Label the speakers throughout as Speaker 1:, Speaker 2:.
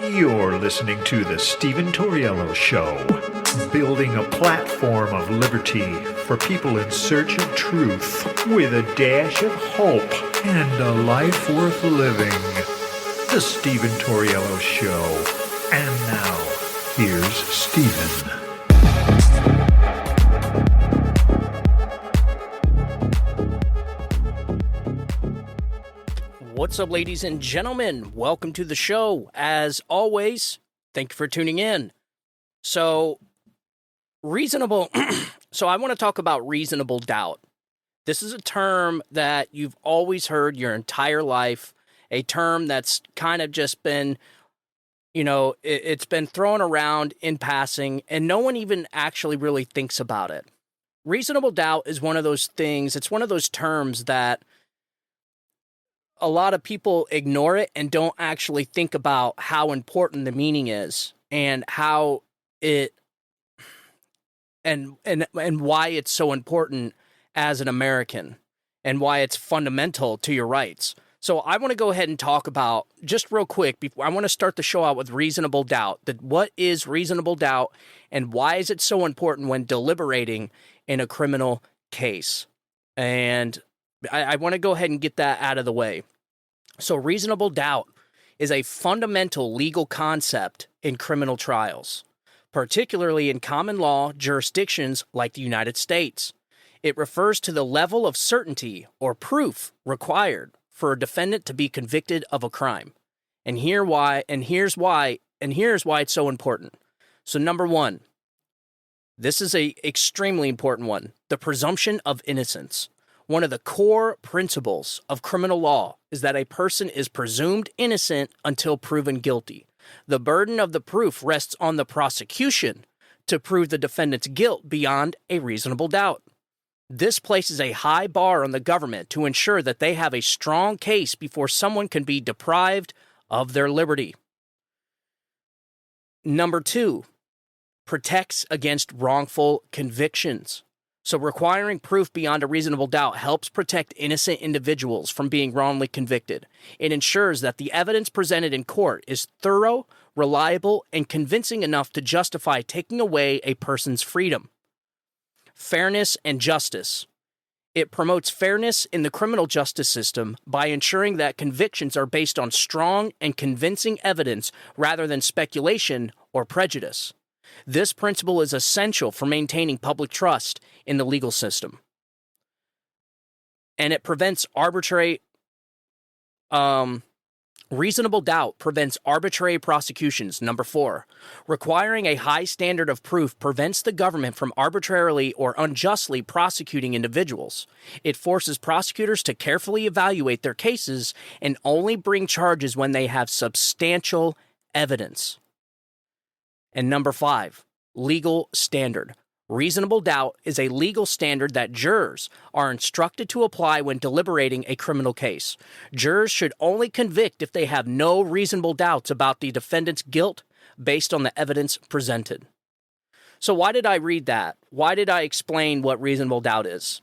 Speaker 1: You're listening to The Stephen Tauriello Show, building a platform of liberty for people in search of truth with a dash of hope and a life worth living. The Stephen Tauriello Show. And now, here's Stephen.
Speaker 2: What's up, ladies and gentlemen? Welcome to the show. As always, thank you for tuning in. So I want to talk about reasonable doubt. This is a term that you've always heard your entire life, a term that's kind of just been, it's been thrown around in passing, and no one even actually really thinks about it. Reasonable doubt is one of those things, it's one of those terms that a lot of people ignore it and don't actually think about how important the meaning is and how it and why it's so important as an American and why it's fundamental to your rights. So I want to go ahead and talk about, just real quick, before I want to start the show out with reasonable doubt. What is reasonable doubt and why is it so important when deliberating in a criminal case? And I want to go ahead and get that out of the way. So reasonable doubt is a fundamental legal concept in criminal trials, particularly in common law jurisdictions like the United States. It refers to the level of certainty or proof required for a defendant to be convicted of a crime. And here's why it's so important. So number one, this is a extremely important one, the presumption of innocence. One of the core principles of criminal law is that a person is presumed innocent until proven guilty. The burden of the proof rests on the prosecution to prove the defendant's guilt beyond a reasonable doubt. This places a high bar on the government to ensure that they have a strong case before someone can be deprived of their liberty. Number two, protects against wrongful convictions. So requiring proof beyond a reasonable doubt helps protect innocent individuals from being wrongly convicted. It ensures that the evidence presented in court is thorough, reliable, and convincing enough to justify taking away a person's freedom. Fairness and justice. It promotes fairness in the criminal justice system by ensuring that convictions are based on strong and convincing evidence rather than speculation or prejudice. This principle is essential for maintaining public trust in the legal system. And it prevents reasonable doubt prevents arbitrary prosecutions. Number four, requiring a high standard of proof prevents the government from arbitrarily or unjustly prosecuting individuals. It forces prosecutors to carefully evaluate their cases and only bring charges when they have substantial evidence. And number five, legal standard. Reasonable doubt is a legal standard that jurors are instructed to apply when deliberating a criminal case. Jurors should only convict if they have no reasonable doubts about the defendant's guilt based on the evidence presented. So why did I read that? Why did I explain what reasonable doubt is?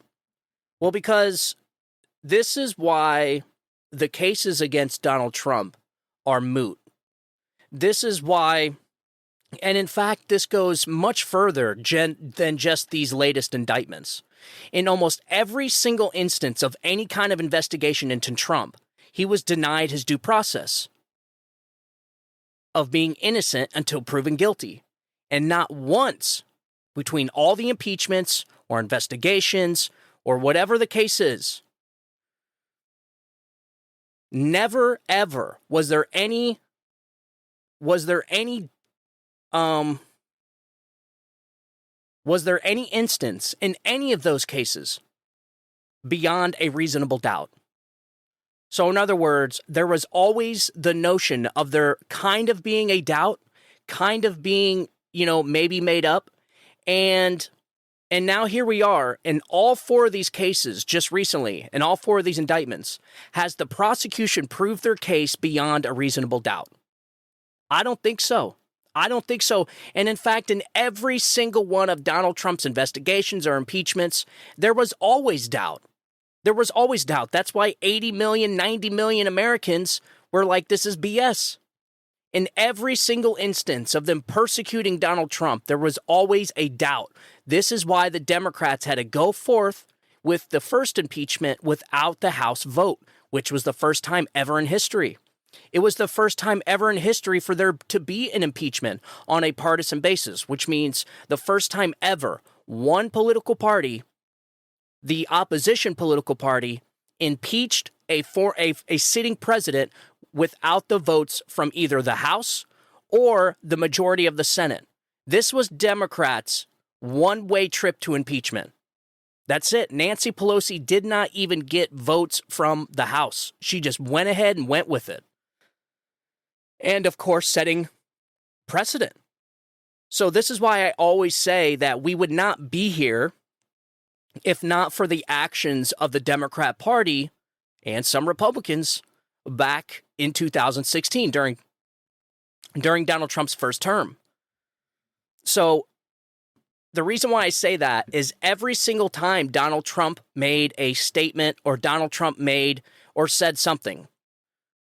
Speaker 2: Well, because this is why the cases against Donald Trump are moot. This is why. And in fact, this goes much further than just these latest indictments. In almost every single instance of any kind of investigation into Trump, he was denied his due process of being innocent until proven guilty. And not once between all the impeachments or investigations or whatever the case is, never ever was there any instance in any of those cases beyond a reasonable doubt? So in other words, there was always the notion of there kind of being a doubt, kind of being, maybe made up. And now here we are in all four of these cases just recently, in all four of these indictments, has the prosecution proved their case beyond a reasonable doubt? I don't think so. And in fact, in every single one of Donald Trump's investigations or impeachments, there was always doubt. That's why 80 million, 90 million Americans were like, this is BS. In every single instance of them persecuting Donald Trump, there was always a doubt. This is why the Democrats had to go forth with the first impeachment without the House vote, which was the first time ever in history. It was the first time ever in history for there to be an impeachment on a partisan basis, which means the first time ever one political party, the opposition political party, impeached a sitting president without the votes from either the House or the majority of the Senate. This was Democrats' one-way trip to impeachment. That's it. Nancy Pelosi did not even get votes from the House. She just went ahead and went with it. And, of course, setting precedent. So this is why I always say that we would not be here if not for the actions of the Democrat Party and some Republicans back in 2016 during Donald Trump's first term. So the reason why I say that is every single time Donald Trump made a statement or Donald Trump made or said something,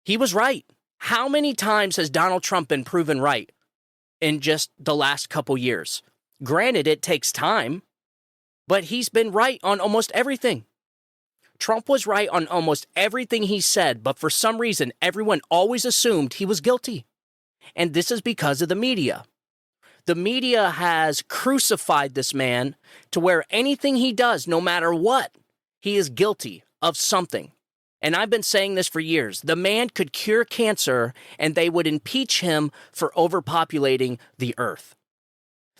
Speaker 2: he was right. How many times has Donald Trump been proven right in just the last couple years? Granted, it takes time, but he's been right on almost everything. Trump was right on almost everything he said, but for some reason, everyone always assumed he was guilty. And this is because of the media. The media has crucified this man to where anything he does, no matter what, he is guilty of something. And I've been saying this for years. The man could cure cancer, and they would impeach him for overpopulating the earth.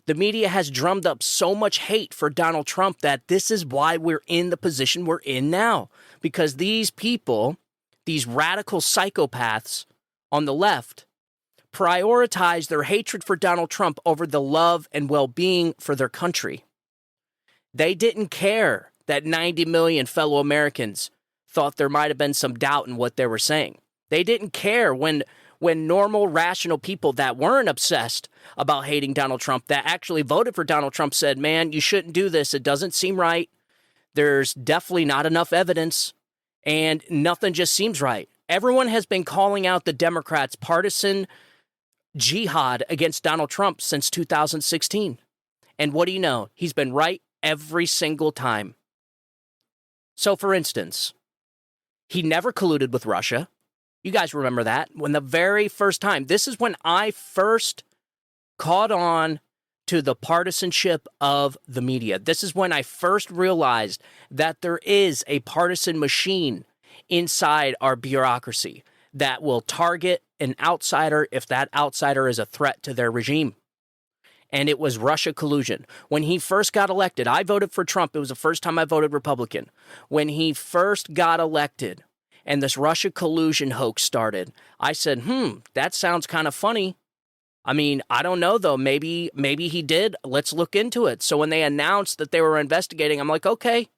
Speaker 2: The media has drummed up so much hate for Donald Trump that this is why we're in the position we're in now. Because these people, these radical psychopaths on the left, prioritize their hatred for Donald Trump over the love and well-being for their country. They didn't care that 90 million fellow Americans thought there might have been some doubt in what they were saying. They didn't care when normal, rational people that weren't obsessed about hating Donald Trump, that actually voted for Donald Trump, said, man, you shouldn't do this. It doesn't seem right. There's definitely not enough evidence, and nothing just seems right. Everyone has been calling out the Democrats' partisan jihad against Donald Trump since 2016. And what do you know? He's been right every single time. So, for instance, he never colluded with Russia. You guys remember that? When the very first time, this is when I first caught on to the partisanship of the media. This is when I first realized that there is a partisan machine inside our bureaucracy that will target an outsider if that outsider is a threat to their regime. And it was Russia collusion. When he first got elected, I voted for Trump. It was the first time I voted Republican. When he first got elected and this Russia collusion hoax started, I said, that sounds kind of funny. I mean, I don't know, though. Maybe he did. Let's look into it. So when they announced that they were investigating, I'm like, okay,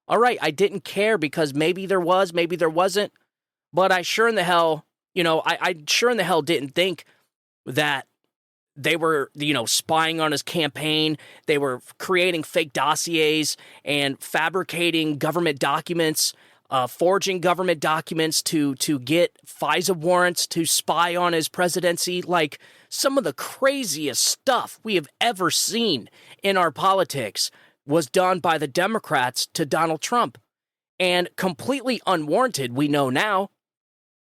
Speaker 2: all right. I didn't care because maybe there was, maybe there wasn't. But I sure in the hell, I sure in the hell didn't think that they were, spying on his campaign. They were creating fake dossiers and fabricating government documents, forging government documents to get FISA warrants to spy on his presidency. Like some of the craziest stuff we have ever seen in our politics was done by the Democrats to Donald Trump. And completely unwarranted, we know now.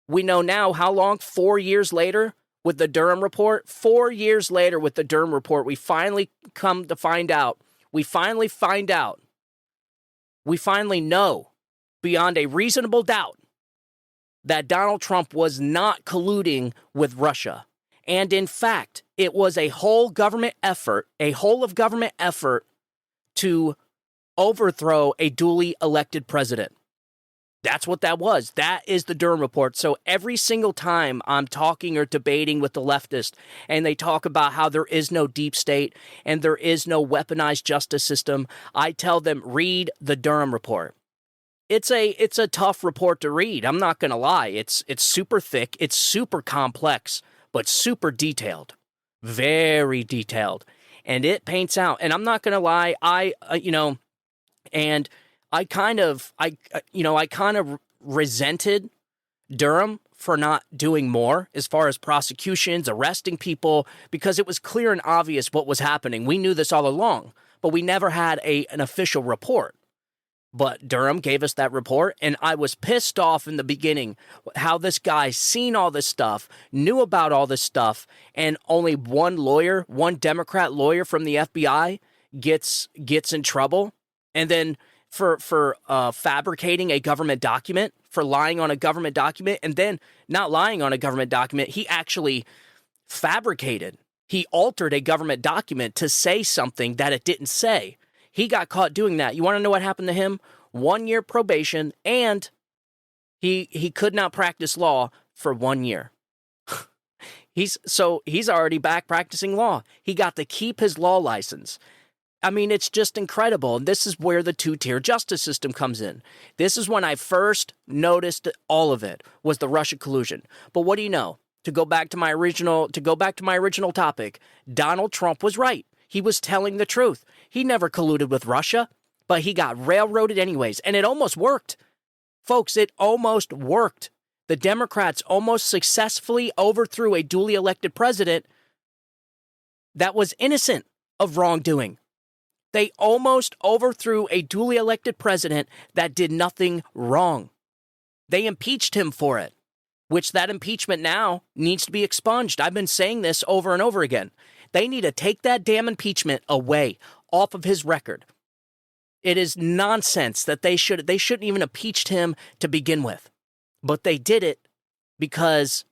Speaker 2: We know now how long? 4 years later with the Durham report? 4 years later with the Durham report, we finally come to find out. We finally know beyond a reasonable doubt that Donald Trump was not colluding with Russia. And in fact, it was a whole of government effort to overthrow a duly elected president. That's what that was. That is the Durham report. So every single time I'm talking or debating with the leftist and they talk about how there is no deep state and there is no weaponized justice system, I tell them, read the Durham report. It's a tough report to read. I'm not going to lie. It's super thick. It's super complex, but super detailed, very detailed. And it paints out. And I'm not going to lie. I kind of resented Durham for not doing more as far as prosecutions, arresting people, because it was clear and obvious what was happening. We knew this all along, but we never had an official report. But Durham gave us that report, and I was pissed off in the beginning how this guy seen all this stuff, knew about all this stuff, and only one lawyer, one Democrat lawyer from the FBI gets in trouble. And then for fabricating a government document, for lying on a government document, and then not lying on a government document, he actually fabricated. He altered a government document to say something that it didn't say. He got caught doing that. You want to know what happened to him? 1 year probation, and he could not practice law for 1 year. He's already back practicing law. He got to keep his law license. I mean, it's just incredible. And this is where the two-tier justice system comes in. This is when I first noticed all of it, was the Russia collusion. But what do you know? To go back to my original topic, Donald Trump was right. He was telling the truth. He never colluded with Russia, but he got railroaded anyways. And it almost worked. Folks, it almost worked. The Democrats almost successfully overthrew a duly elected president that was innocent of wrongdoing. They almost overthrew a duly elected president that did nothing wrong. They impeached him for it, which that impeachment now needs to be expunged. I've been saying this over and over again. They need to take that damn impeachment away off of his record. It is nonsense that they shouldn't even impeached him to begin with. But they did it because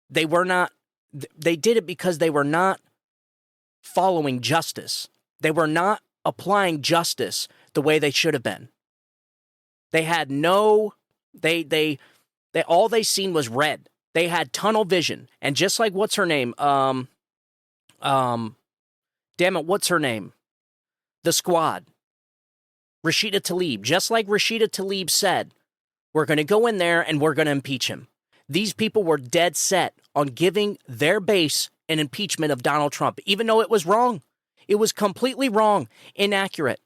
Speaker 2: they were not following justice. They were not applying justice the way they should have been. They had all they seen was red. They had tunnel vision. And just like what's her name? What's her name? The Squad. Rashida Tlaib. Just like Rashida Tlaib said, we're going to go in there and we're going to impeach him. These people were dead set on giving their base an impeachment of Donald Trump, even though it was wrong. It was completely wrong, inaccurate.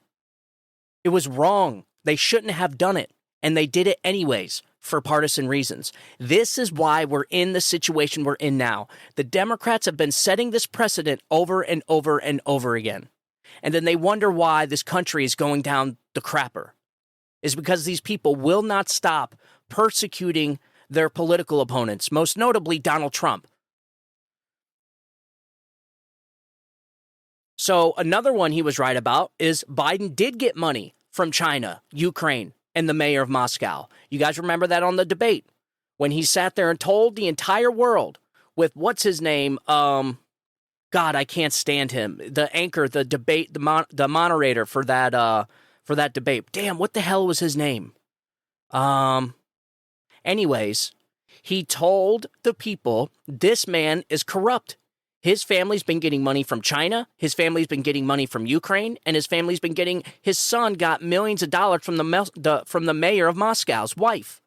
Speaker 2: It was wrong. They shouldn't have done it, and they did it anyways for partisan reasons. This is why we're in the situation we're in now. The Democrats have been setting this precedent over and over and over again. And then they wonder why this country is going down the crapper. Is because these people will not stop persecuting their political opponents, most notably Donald Trump. So another one he was right about is Biden did get money from China, Ukraine, and the mayor of Moscow. You guys remember that on the debate when he sat there and told the entire world with what's his name? God, I can't stand him. The anchor, the debate, the moderator for that debate. Damn, what the hell was his name? Anyways, he told the people this man is corrupt. His family's been getting money from China. His family's been getting money from Ukraine, and his son got millions of dollars from the mayor of Moscow's wife.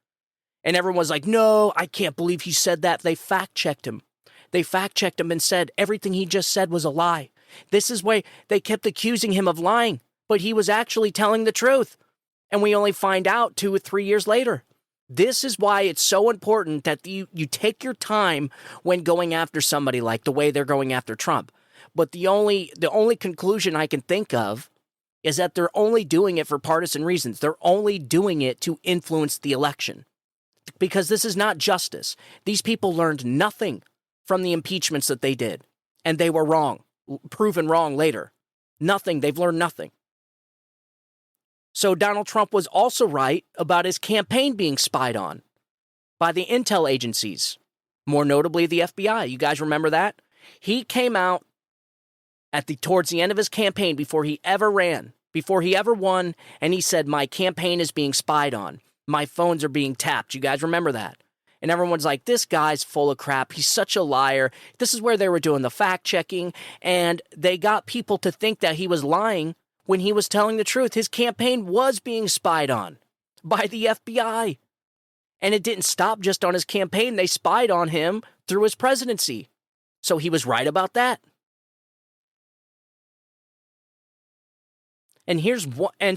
Speaker 2: And everyone's like, no, I can't believe he said that. They fact-checked him. And said everything he just said was a lie. This is why they kept accusing him of lying, but he was actually telling the truth. And we only find out 2 or 3 years later. This is why it's so important that you take your time when going after somebody like the way they're going after Trump. But the only conclusion I can think of is that they're only doing it for partisan reasons. They're only doing it to influence the election. Because this is not justice. These people learned nothing from the impeachments that they did. And they were wrong, proven wrong later. Nothing. They've learned nothing. So Donald Trump was also right about his campaign being spied on by the intel agencies, more notably the FBI. You guys remember that? He came out towards the end of his campaign before he ever won, and he said, my campaign is being spied on. My phones are being tapped. You guys remember that? And everyone's like, this guy's full of crap. He's such a liar. This is where they were doing the fact checking, and they got people to think that he was lying when he was telling the truth. His campaign was being spied on by the FBI. And it didn't stop just on his campaign. They spied on him through his presidency. So he was right about that. And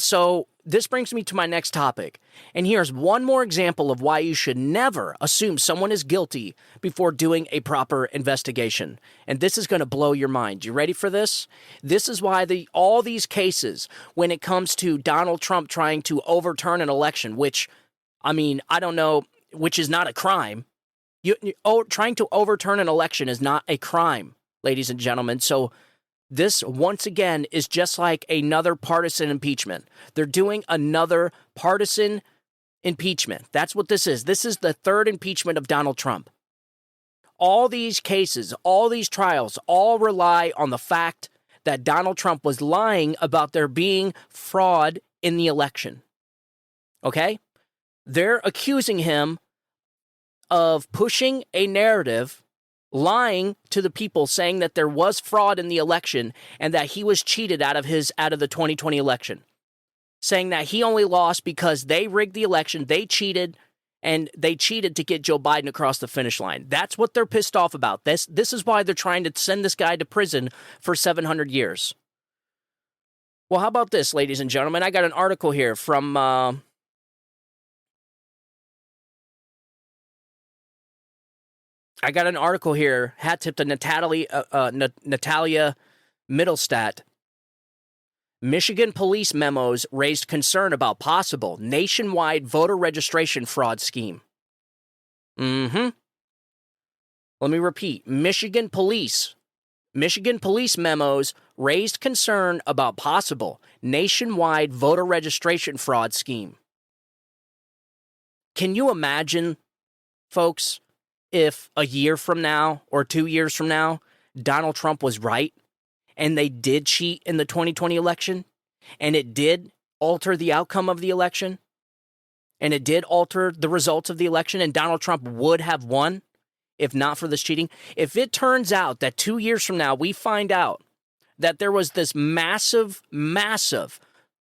Speaker 2: so this brings me to my next topic. And here's one more example of why you should never assume someone is guilty before doing a proper investigation. And this is going to blow your mind. You ready for this? This is why all these cases, when it comes to Donald Trump trying to overturn an election, which, I mean, I don't know, which is not a crime. Trying to overturn an election is not a crime, ladies and gentlemen. So this, once again, is just like another partisan impeachment. They're doing another partisan impeachment. That's what this is. This is the third impeachment of Donald Trump. All these cases, all these trials, all rely on the fact that Donald Trump was lying about there being fraud in the election. Okay? They're accusing him of pushing a narrative, lying to the people, saying that there was fraud in the election and that he was cheated out of the 2020 election, saying that he only lost because they rigged the election, they cheated, and they cheated to get Joe Biden across the finish line. That's what they're pissed off about. This is why they're trying to send this guy to prison for 700 years. Well, how about this, ladies and gentlemen? I got an article here from hat tip to Natalia Mittelstadt. Michigan police memos raised concern about possible nationwide voter registration fraud scheme. Let me repeat. Michigan police memos raised concern about possible nationwide voter registration fraud scheme. Can you imagine, folks, if a year from now or 2 years from now, Donald Trump was right and they did cheat in the 2020 election and it did alter the outcome of the election and it did alter the results of the election and Donald Trump would have won if not for this cheating? If it turns out that 2 years from now we find out that there was this massive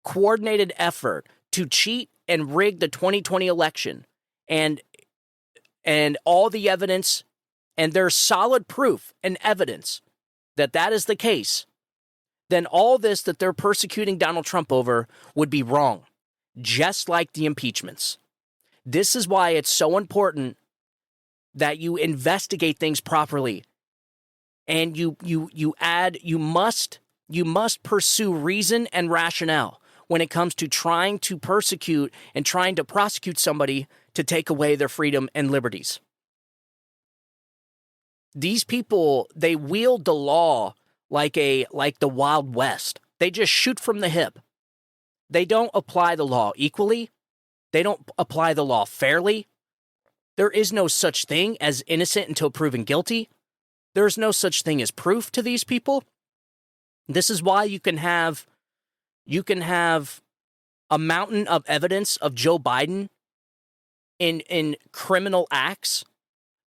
Speaker 2: coordinated effort to cheat and rig the 2020 election and all the evidence, and there's solid proof and evidence that that is the case, then all this that they're persecuting Donald Trump over would be wrong, just like the impeachments. This is why it's so important that you investigate things properly, and you must pursue reason and rationale when it comes to trying to persecute and trying to prosecute somebody to take away their freedom and liberties. These people, they wield the law like the Wild West. They just shoot from the hip. They don't apply the law equally. They don't apply the law fairly. There is no such thing as innocent until proven guilty. There's no such thing as proof to these people. This is why you can have a mountain of evidence of Joe Biden in criminal acts,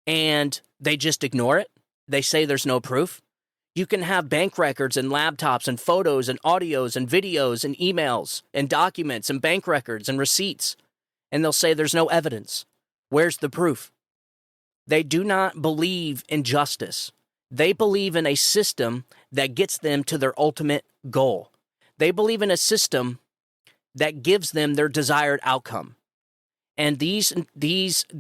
Speaker 2: and they just ignore it. They say there's no proof. You can have bank records and laptops and photos and audios and videos and emails and documents and bank records and receipts, and they'll say there's no evidence. Where's the proof? They do not believe in justice. They believe in a system that gets them to their ultimate goal. They believe in a system that gives them their desired outcome. And these,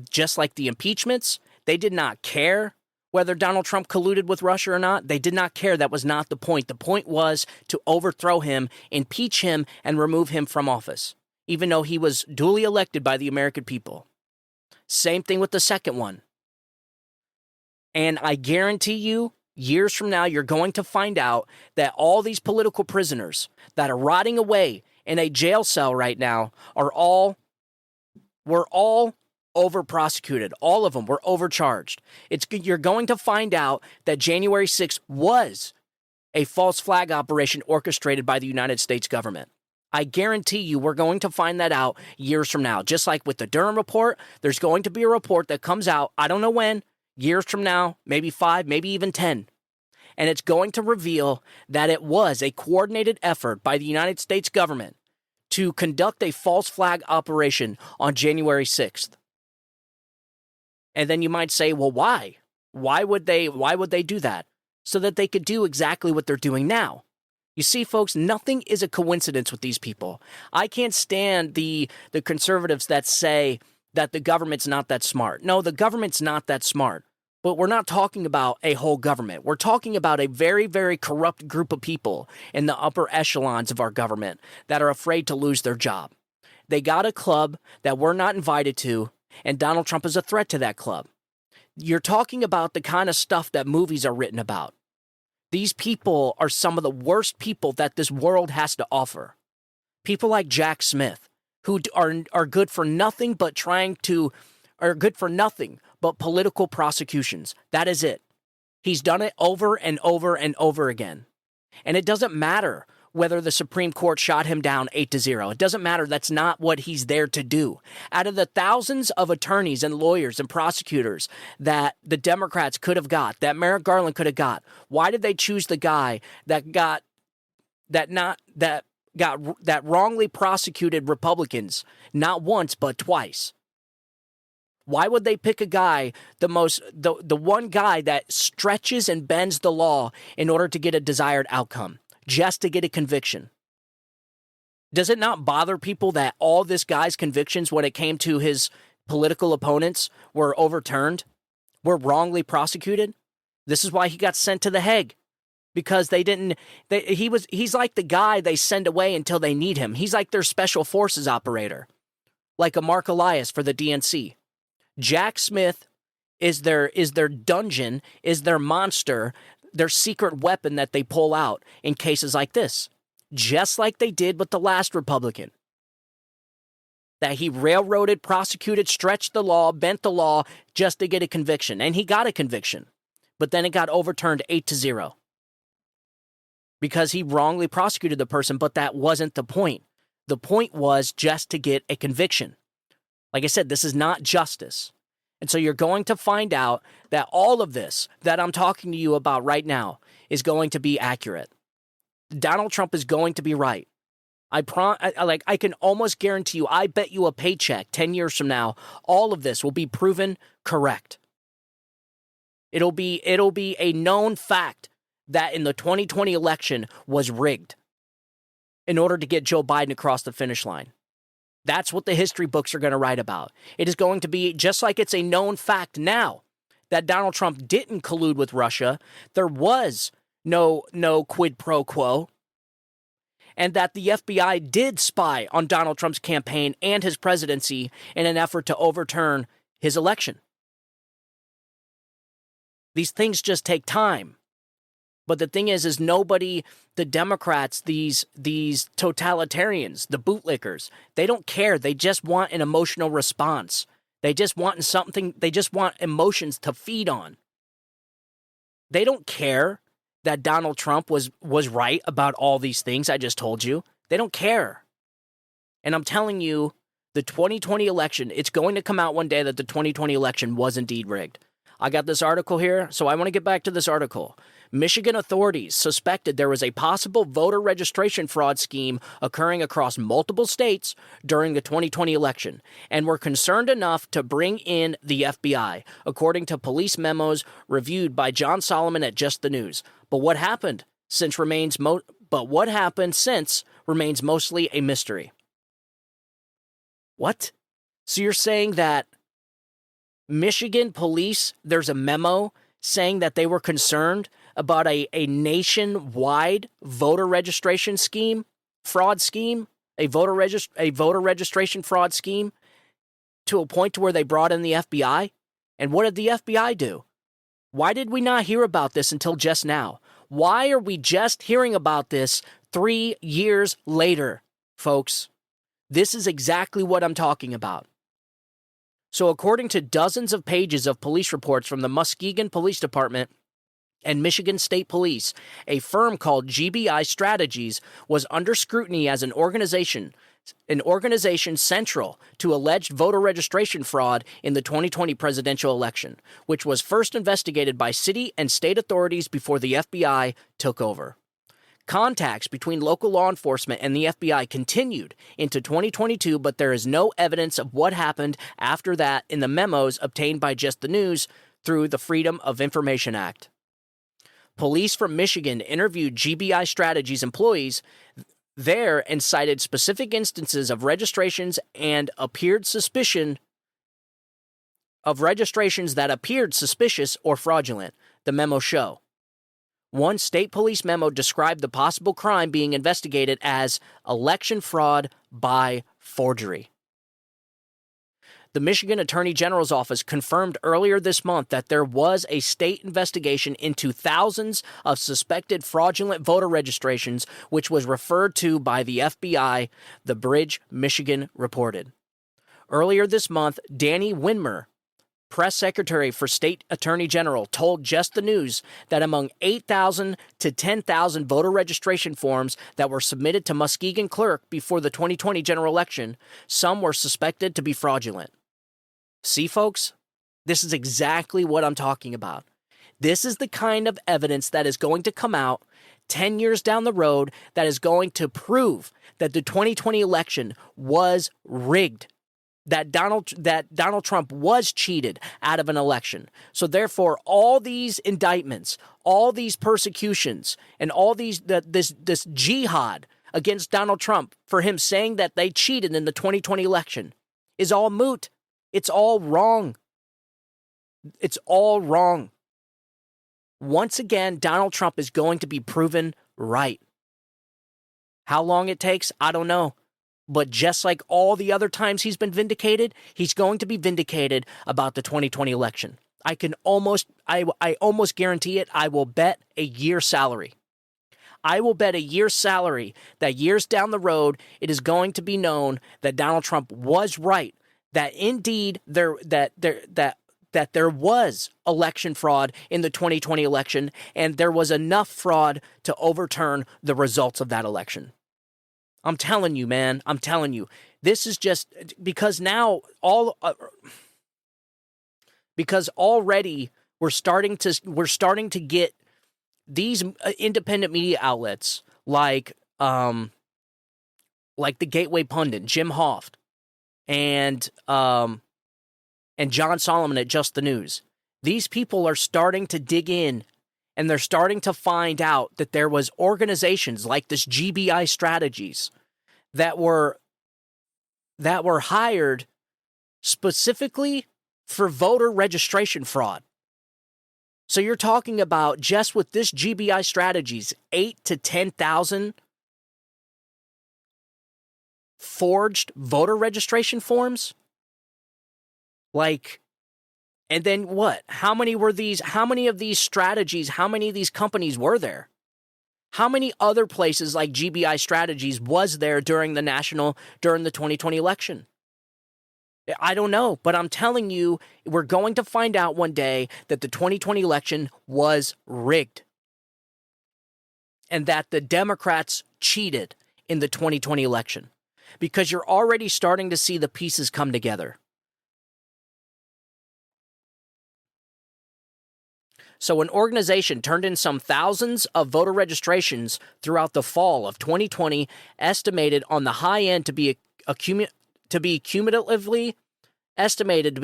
Speaker 2: just like the impeachments, they did not care whether Donald Trump colluded with Russia or not. They did not care. That was not the point. The point was to overthrow him, impeach him, and remove him from office, even though he was duly elected by the American people. Same thing with the second one. And I guarantee you, years from now, you're going to find out that all these political prisoners that are rotting away in a jail cell right now were all over-prosecuted. All of them were overcharged. You're going to find out that January 6th was a false flag operation orchestrated by the United States government. I guarantee you we're going to find that out years from now. Just like with the Durham report, there's going to be a report that comes out, I don't know when, years from now, maybe 5, maybe even 10. And it's going to reveal that it was a coordinated effort by the United States government to conduct a false flag operation on January 6th. And then you might say, well, why? Why would they do that? So that they could do exactly what they're doing now. You see, folks, nothing is a coincidence with these people. I can't stand the conservatives that say that the government's not that smart. No, the government's not that smart. But we're not talking about a whole government. We're talking about a very, very corrupt group of people in the upper echelons of our government that are afraid to lose their job. They got a club that we're not invited to, and Donald Trump is a threat to that club. You're talking about the kind of stuff that movies are written about. These people are some of the worst people that this world has to offer. People like Jack Smith, who are good for nothing but political prosecutions. That is it. He's done it over and over and over again. And it doesn't matter whether the Supreme Court shot him down 8-0. It doesn't matter. That's not what he's there to do. Out of the thousands of attorneys and lawyers and prosecutors that the Democrats could have got, that Merrick Garland could have got, why did they choose the guy that wrongly prosecuted Republicans not once but twice? Why would they pick a guy, the one guy that stretches and bends the law in order to get a desired outcome, just to get a conviction? Does it not bother people that all this guy's convictions when it came to his political opponents were overturned, were wrongly prosecuted? This is why he got sent to The Hague. Because he's like the guy they send away until they need him. He's like their special forces operator, like a Mark Elias for the DNC. Jack Smith is their dungeon, is their monster, their secret weapon that they pull out in cases like this, just like they did with the last Republican. That he railroaded, prosecuted, stretched the law, bent the law just to get a conviction. And he got a conviction, but then it got overturned 8-0. Because he wrongly prosecuted the person, but that wasn't the point. The point was just to get a conviction. Like I said, this is not justice. And so you're going to find out that all of this that I'm talking to you about right now is going to be accurate. Donald Trump is going to be right. I can almost guarantee you, I bet you a paycheck 10 years from now, all of this will be proven correct. It'll be a known fact that in the 2020 election was rigged in order to get Joe Biden across the finish line. That's what the history books are going to write about. It is going to be just like it's a known fact now that Donald Trump didn't collude with Russia. There was no quid pro quo. And that the FBI did spy on Donald Trump's campaign and his presidency in an effort to overturn his election. These things just take time. But the thing is nobody, the Democrats, these totalitarians, the bootlickers, they don't care. They just want an emotional response. They just want something, they just want emotions to feed on. They don't care that Donald Trump was right about all these things I just told you. They don't care. And I'm telling you, the 2020 election, it's going to come out one day that the 2020 election was indeed rigged. I got this article here, so I want to get back to this article. Michigan authorities suspected there was a possible voter registration fraud scheme occurring across multiple states during the 2020 election and were concerned enough to bring in the FBI, according to police memos reviewed by John Solomon at Just the News. But what happened since remains mostly a mystery. What? So you're saying that Michigan police, there's a memo saying that they were concerned about a nationwide voter registration scheme, fraud scheme, a voter registration fraud scheme, to a point to where they brought in the FBI? And what did the FBI do? Why did we not hear about this until just now? Why are we just hearing about this 3 years later, folks? This is exactly what I'm talking about. So according to dozens of pages of police reports from the Muskegon Police Department and Michigan State Police, a firm called GBI Strategies was under scrutiny as an organization central to alleged voter registration fraud in the 2020 presidential election, which was first investigated by city and state authorities before the FBI took over. Contacts between local law enforcement and the FBI continued into 2022, but there is no evidence of what happened after that in the memos obtained by Just the News through the Freedom of Information Act. Police from Michigan interviewed GBI Strategies employees there and cited specific instances of registrations and appeared suspicion of registrations that appeared suspicious or fraudulent, the memo show. One state police memo described the possible crime being investigated as election fraud by forgery. The Michigan Attorney General's office confirmed earlier this month that there was a state investigation into thousands of suspected fraudulent voter registrations, which was referred to by the FBI, the Bridge, Michigan reported. Earlier this month, Danny Winmer, press secretary for State Attorney General, told Just the News that among 8,000 to 10,000 voter registration forms that were submitted to Muskegon clerk before the 2020 general election, some were suspected to be fraudulent. See, folks, this is exactly what I'm talking about. This is the kind of evidence that is going to come out 10 years down the road that is going to prove that the 2020 election was rigged, that Donald Trump was cheated out of an election. So therefore, all these indictments, all these persecutions, and all this jihad against Donald Trump for him saying that they cheated in the 2020 election is all moot. It's all wrong. It's all wrong. Once again, Donald Trump is going to be proven right. How long it takes, I don't know. But just like all the other times he's been vindicated, he's going to be vindicated about the 2020 election. I almost guarantee it. I will bet a year's salary. I will bet a year's salary that years down the road, it is going to be known that Donald Trump was right. That indeed there was election fraud in the 2020 election, and there was enough fraud to overturn the results of that election. I'm telling you, man. I'm telling you. This is just because now because already we're starting to get these independent media outlets like the Gateway Pundit, Jim Hoft, and John Solomon at Just the News. These people are starting to dig in, and they're starting to find out that there was organizations like this GBI Strategies that were hired specifically for voter registration fraud. So you're talking about just with this GBI Strategies, 8,000 to 10,000 forged voter registration forms? And then what? How many of these strategies, how many of these companies were there? How many other places like GBI Strategies was there during the 2020 election? I don't know, but I'm telling you, we're going to find out one day that the 2020 election was rigged and that the Democrats cheated in the 2020 election, because you're already starting to see the pieces come together. So an organization turned in some thousands of voter registrations throughout the fall of 2020, estimated on the high end to be cumulatively estimated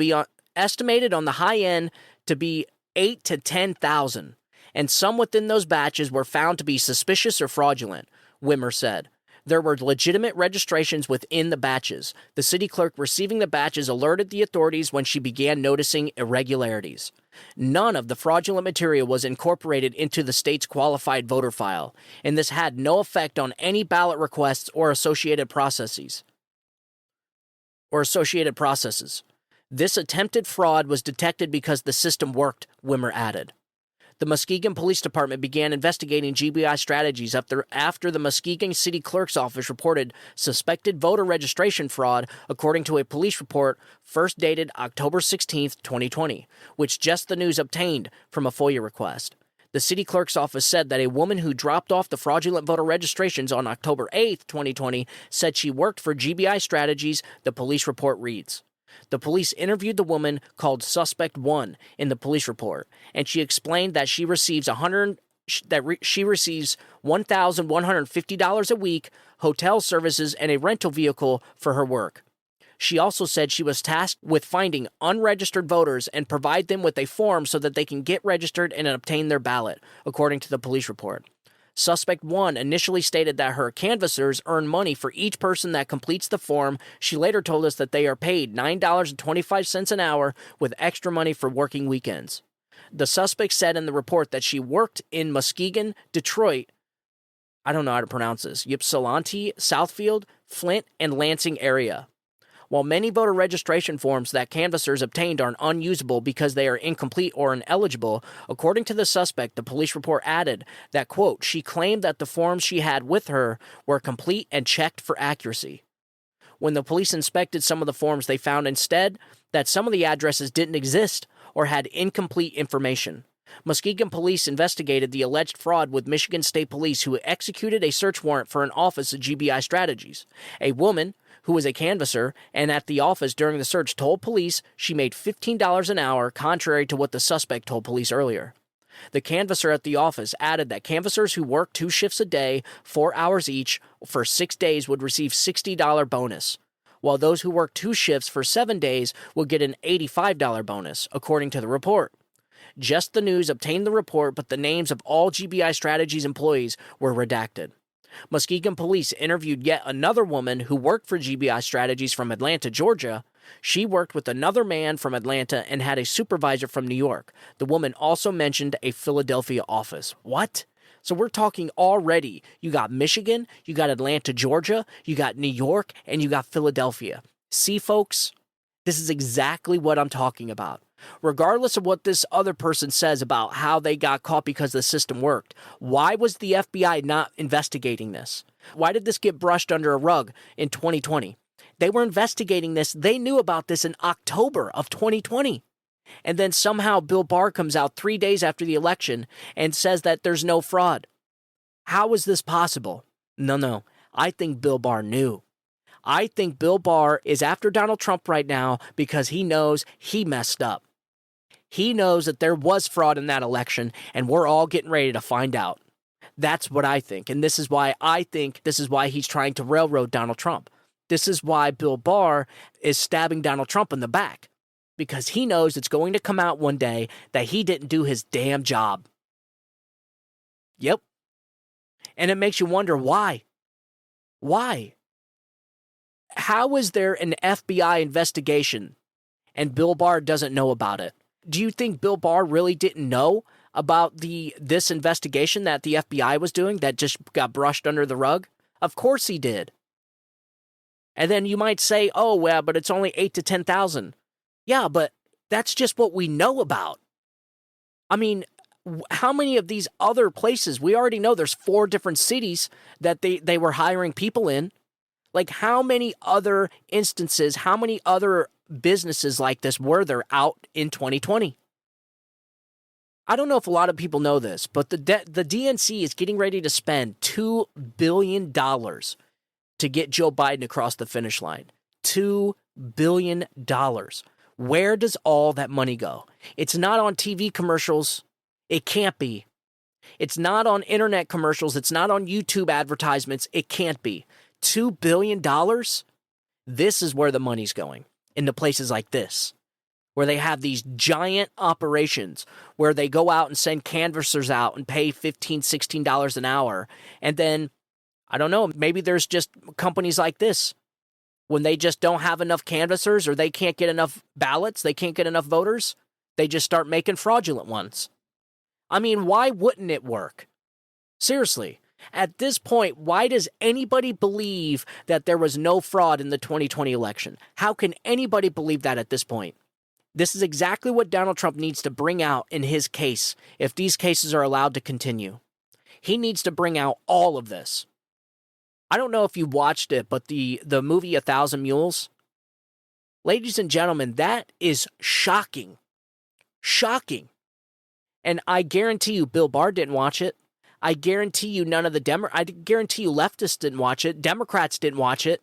Speaker 2: on the high end to be 8,000 to 10,000, and some within those batches were found to be suspicious or fraudulent, Wimmer said. There were legitimate registrations within the batches. The city clerk receiving the batches alerted the authorities when she began noticing irregularities. None of the fraudulent material was incorporated into the state's qualified voter file, and this had no effect on any ballot requests or associated processes. This attempted fraud was detected because the system worked, Wimmer added. The Muskegon Police Department began investigating GBI Strategies after the Muskegon City Clerk's Office reported suspected voter registration fraud, according to a police report first dated October 16, 2020, which Just the News obtained from a FOIA request. The City Clerk's Office said that a woman who dropped off the fraudulent voter registrations on October 8, 2020, said she worked for GBI Strategies, the police report reads. The police interviewed the woman called Suspect 1 in the police report, and she explained that she receives $1,150 a week, hotel services, and a rental vehicle for her work. She also said she was tasked with finding unregistered voters and provide them with a form so that they can get registered and obtain their ballot, according to the police report. Suspect 1 initially stated that her canvassers earn money for each person that completes the form. She later told us that they are paid $9.25 an hour with extra money for working weekends. The suspect said in the report that she worked in Muskegon, Detroit, I don't know how to pronounce this, Ypsilanti, Southfield, Flint, and Lansing area. While many voter registration forms that canvassers obtained are unusable because they are incomplete or ineligible, according to the suspect, the police report added that, quote, she claimed that the forms she had with her were complete and checked for accuracy. When the police inspected some of the forms, they found instead that some of the addresses didn't exist or had incomplete information. Muskegon police investigated the alleged fraud with Michigan State Police, who executed a search warrant for an office of GBI Strategies. A woman who was a canvasser and at the office during the search told police she made $15 an hour, contrary to what the suspect told police earlier. The canvasser at the office added that canvassers who worked 2 shifts a day, 4 hours each, for 6 days would receive $60 bonus, while those who worked 2 shifts for 7 days would get an $85 bonus, according to the report. Just the News obtained the report, but the names of all GBI Strategies employees were redacted. Muskegon police interviewed yet another woman who worked for GBI Strategies from Atlanta, Georgia. She worked with another man from Atlanta and had a supervisor from New York. The woman also mentioned a Philadelphia office. What? So we're talking already. You got Michigan, you got Atlanta, Georgia, you got New York, and you got Philadelphia. See, folks, this is exactly what I'm talking about. Regardless of what this other person says about how they got caught because the system worked, why was the FBI not investigating this? Why did this get brushed under a rug in 2020? They were investigating this. They knew about this in October of 2020. And then somehow Bill Barr comes out 3 days after the election and says that there's no fraud. How is this possible? No. I think Bill Barr knew. I think Bill Barr is after Donald Trump right now because he knows he messed up. He knows that there was fraud in that election, and we're all getting ready to find out. That's what I think, and this is why I think this is why he's trying to railroad Donald Trump. This is why Bill Barr is stabbing Donald Trump in the back, because he knows it's going to come out one day that he didn't do his damn job. Yep. And it makes you wonder why. Why? How is there an FBI investigation and Bill Barr doesn't know about it? Do you think Bill Barr really didn't know about this investigation that the FBI was doing that just got brushed under the rug? Of course he did. And then you might say, oh, well, but it's only 8 to 10,000. Yeah, but that's just what we know about. I mean, how many of these other places? We already know there's 4 different cities that they were hiring people in. Like, how many other instances, how many other businesses like this were there out in 2020? I don't know if a lot of people know this, but the DNC is getting ready to spend $2 billion to get Joe Biden across the finish line. $2 billion. Where does all that money go? It's not on TV commercials. It can't be. It's not on internet commercials. It's not on YouTube advertisements. It can't be. $2 billion? This is where the money's going, into places like this, where they have these giant operations where they go out and send canvassers out and pay $15, $16 an hour. And then, I don't know, maybe there's just companies like this. When they just don't have enough canvassers or they can't get enough ballots, they can't get enough voters, they just start making fraudulent ones. I mean, why wouldn't it work? Seriously. At this point, why does anybody believe that there was no fraud in the 2020 election? How can anybody believe that at this point? This is exactly what Donald Trump needs to bring out in his case if these cases are allowed to continue. He needs to bring out all of this. I don't know if you watched it, but the movie 1,000 Mules, ladies and gentlemen, that is shocking. Shocking. And I guarantee you Bill Barr didn't watch it. I guarantee you none of I guarantee you leftists didn't watch it. Democrats didn't watch it.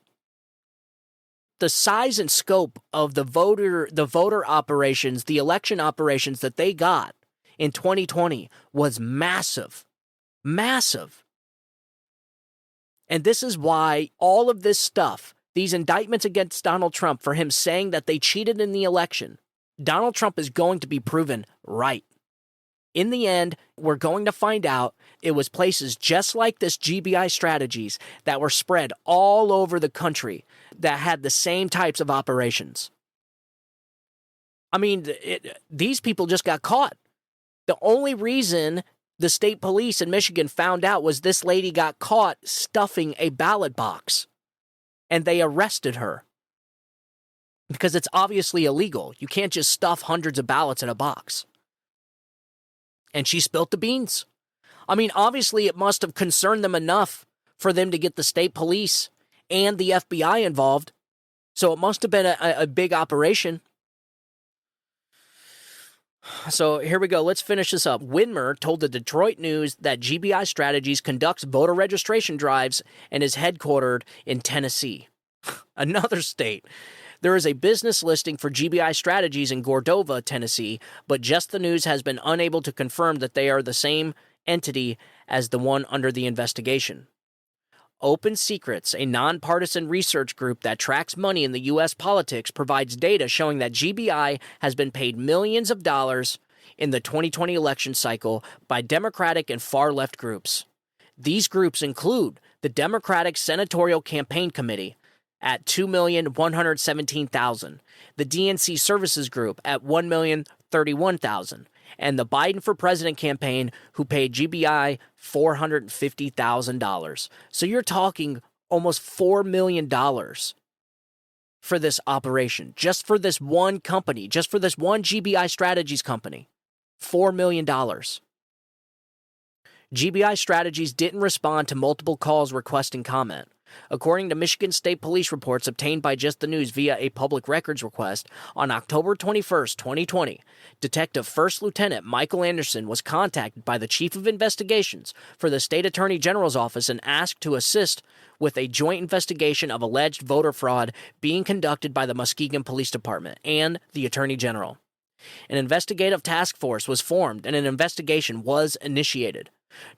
Speaker 2: The size and scope of the voter operations, the election operations that they got in 2020 was massive. Massive. And this is why all of this stuff these indictments against Donald Trump for him saying that they cheated in the election, Donald Trump is going to be proven right. In the end, we're going to find out it was places just like this GBI Strategies that were spread all over the country that had the same types of operations. I mean, these people just got caught. The only reason the state police in Michigan found out was this lady got caught stuffing a ballot box, and they arrested her because it's obviously illegal. You can't just stuff hundreds of ballots in a box. And she spilt the beans. I mean, obviously it must have concerned them enough for them to get the state police and the FBI involved. So it must have been a big operation. So here we go. Let's finish this up. Widmer told the Detroit News that GBI Strategies conducts voter registration drives and is headquartered in Tennessee, another state. There is a business listing for GBI Strategies in Cordova, Tennessee, but Just the News has been unable to confirm that they are the same entity as the one under the investigation. Open Secrets, a nonpartisan research group that tracks money in the U.S. politics, provides data showing that GBI has been paid millions of dollars in the 2020 election cycle by Democratic and far-left groups. These groups include the Democratic Senatorial Campaign Committee at $2,117,000, the DNC Services Group at $1,031,000, and the Biden for President campaign, who paid GBI $450,000. So you're talking almost $4 million for this operation, just for this one company, just for this one GBI Strategies company. $4 million. GBI Strategies didn't respond to multiple calls requesting comment. According to Michigan State Police reports obtained by Just the News via a public records request, on October 21, 2020, Detective First Lieutenant Michael Anderson was contacted by the Chief of Investigations for the State Attorney General's office and asked to assist with a joint investigation of alleged voter fraud being conducted by the Muskegon Police Department and the Attorney General. An investigative task force was formed and an investigation was initiated.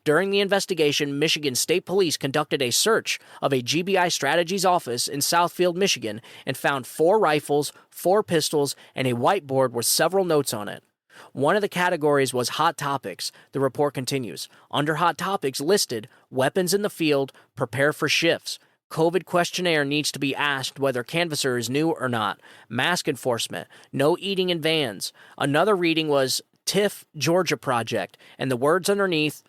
Speaker 2: During the investigation, Michigan State Police conducted a search of a GBI Strategies office in Southfield, Michigan, and found 4 rifles, 4 pistols, and a whiteboard with several notes on it. One of the categories was Hot Topics. The report continues. Under Hot Topics listed, weapons in the field, prepare for shifts. COVID questionnaire needs to be asked whether canvasser is new or not. Mask enforcement. No eating in vans. Another reading was TIFF Georgia Project, and the words underneath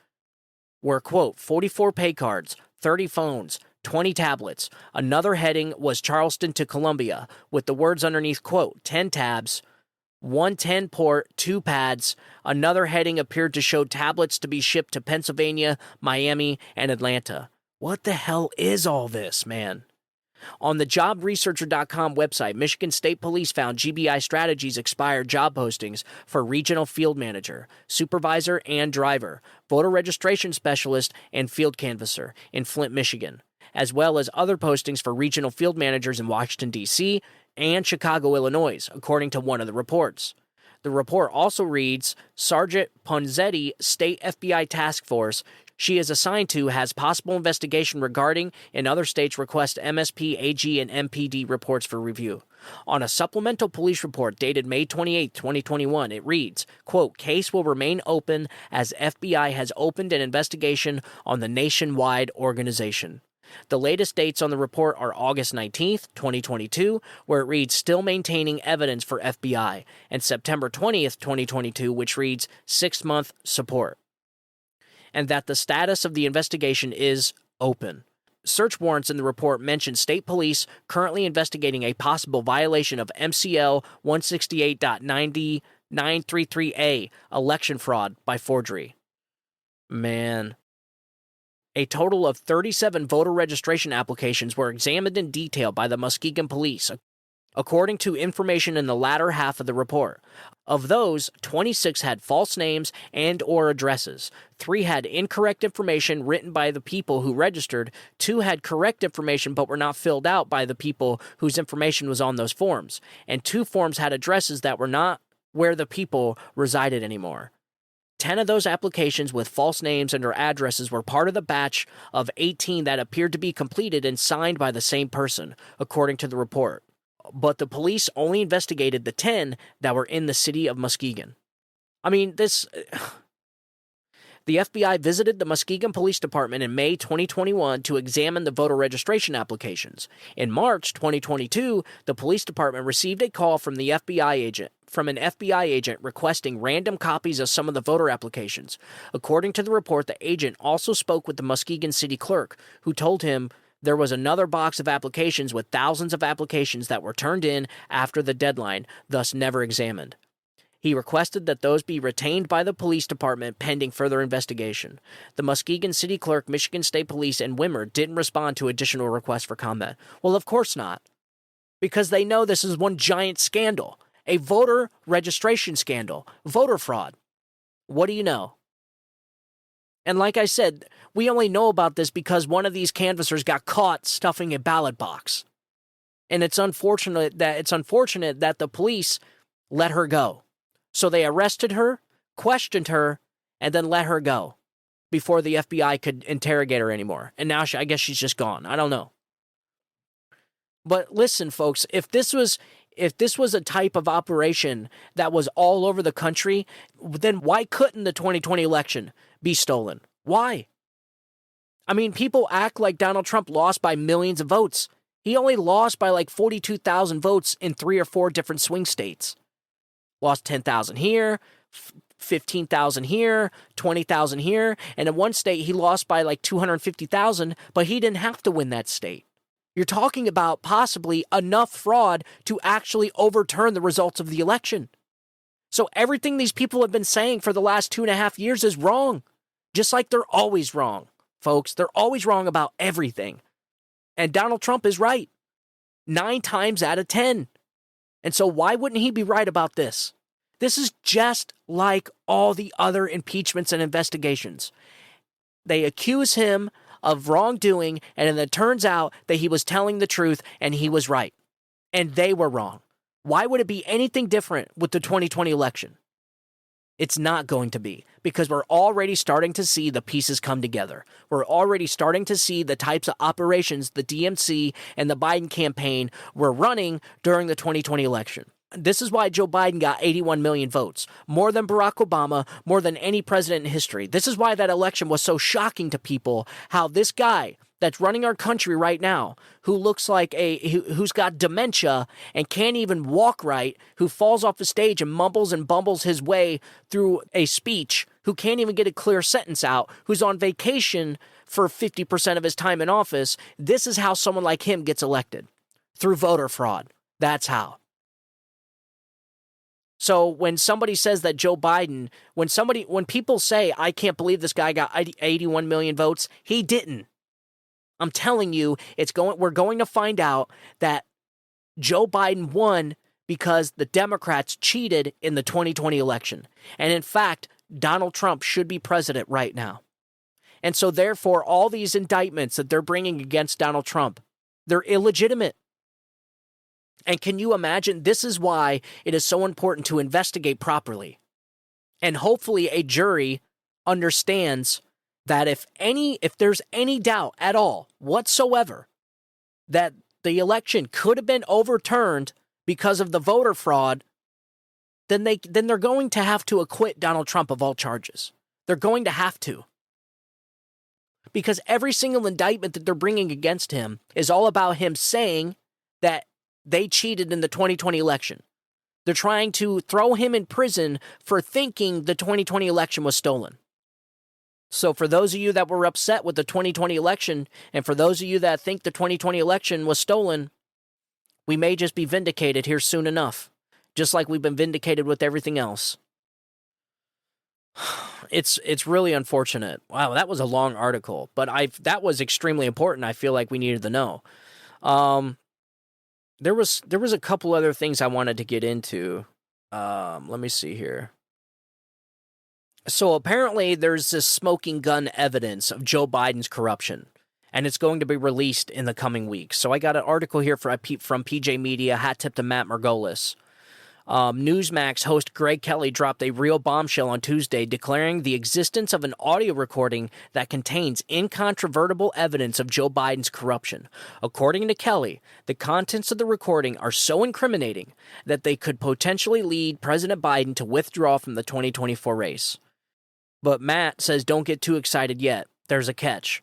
Speaker 2: were, quote, 44 pay cards, 30 phones, 20 tablets. Another heading was Charleston to Columbia, with the words underneath, quote, 10 tabs, 110 port, 2 pads. Another heading appeared to show tablets to be shipped to Pennsylvania, Miami, and Atlanta. What the hell is all this, man? On the jobresearcher.com website, Michigan State Police found GBI Strategies expired job postings for regional field manager, supervisor, and driver, voter registration specialist, and field canvasser in Flint, Michigan, as well as other postings for regional field managers in Washington, D.C. and Chicago, Illinois, according to one of the reports. The report also reads, Sergeant Ponzetti, State FBI Task Force she is assigned to has possible investigation regarding in other states request MSP, AG, and MPD reports for review. On a supplemental police report dated May 28, 2021, it reads, quote, case will remain open as FBI has opened an investigation on the nationwide organization. The latest dates on the report are August 19th, 2022, where it reads still maintaining evidence for FBI, and September 20th, 2022, which reads 6-month support, and that the status of the investigation is open. Search warrants in the report mention state police currently investigating a possible violation of MCL 168.9D933A, election fraud by forgery. Man. A total of 37 voter registration applications were examined in detail by the Muskegon Police, according to information in the latter half of the report. Of those, 26 had false names and or addresses. 3 had incorrect information written by the people who registered. 2 had correct information but were not filled out by the people whose information was on those forms. And 2 forms had addresses that were not where the people resided anymore. 10 of those applications with false names and or addresses were part of the batch of 18 that appeared to be completed and signed by the same person, according to the report. But the police only investigated the 10 that were in the city of Muskegon. I mean, the FBI visited the Muskegon Police Department in May 2021 to examine the voter registration applications. In March 2022, the police department received a call from an FBI agent requesting random copies of some of the voter applications. According to the report, the agent also spoke with the Muskegon city clerk, who told him there was another box of applications with thousands of applications that were turned in after the deadline, thus never examined. He requested that those be retained by the police department pending further investigation. The Muskegon City Clerk, Michigan State Police, and Wimmer didn't respond to additional requests for comment. Well, of course not, because they know this is one giant scandal, a voter registration scandal, voter fraud. What do you know? And like I said, we only know about this because one of these canvassers got caught stuffing a ballot box. And it's unfortunate that the police let her go. So they arrested her, questioned her, and then let her go before the FBI could interrogate her anymore. And now I guess she's just gone. I don't know. But listen, folks, if this was a type of operation that was all over the country, then why couldn't the 2020 election be stolen? Why? I mean, people act like Donald Trump lost by millions of votes. He only lost by like 42,000 votes in 3 or 4 different swing states. Lost 10,000 here, 15,000 here, 20,000 here, and in one state he lost by like 250,000, but he didn't have to win that state. You're talking about possibly enough fraud to actually overturn the results of the election. So everything these people have been saying for the last 2.5 years is wrong, just like they're always wrong, folks. They're always wrong about everything. And Donald Trump is right 9 times out of 10. And so why wouldn't he be right about this? This is just like all the other impeachments and investigations. They accuse him of wrongdoing, and then it turns out that he was telling the truth and he was right. And they were wrong. Why would it be anything different with the 2020 election? It's not going to be, because we're already starting to see the pieces come together. We're already starting to see the types of operations the DNC and the Biden campaign were running during the 2020 election. This is why Joe Biden got 81 million votes, more than Barack Obama, more than any president in history. This is why that election was so shocking to people, how this guy that's running our country right now, who looks like who's got dementia and can't even walk right, who falls off the stage and mumbles and bumbles his way through a speech, who can't even get a clear sentence out, who's on vacation for 50% of his time in office, this is how someone like him gets elected. Through voter fraud. That's how. So when somebody says that Joe Biden, when people say, I can't believe this guy got 81 million votes, he didn't. I'm telling you, we're going to find out that Joe Biden won because the Democrats cheated in the 2020 election. And in fact, Donald Trump should be president right now. And so therefore, all these indictments that they're bringing against Donald Trump, they're illegitimate. And can you imagine? This is why it is so important to investigate properly. And hopefully a jury understands that if there's any doubt at all whatsoever that the election could have been overturned because of the voter fraud, then they're going to have to acquit Donald Trump of all charges. They're going to have to. Because every single indictment that they're bringing against him is all about him saying that they cheated in the 2020 election. They're trying to throw him in prison for thinking the 2020 election was stolen. So for those of you that were upset with the 2020 election, and for those of you that think the 2020 election was stolen, we may just be vindicated here soon enough, just like we've been vindicated with everything else. It's really unfortunate. Wow, that was a long article, but that was extremely important. I feel like we needed to know. There was a couple other things I wanted to get into. Let me see here. So apparently there's this smoking gun evidence of Joe Biden's corruption, and it's going to be released in the coming weeks. So I got an article here from PJ Media, hat tip to Matt Margolis. Newsmax host Greg Kelly dropped a real bombshell on Tuesday, declaring the existence of an audio recording that contains incontrovertible evidence of Joe Biden's corruption. According to Kelly, the contents of the recording are so incriminating that they could potentially lead President Biden to withdraw from the 2024 race. But Matt says don't get too excited yet. There's a catch.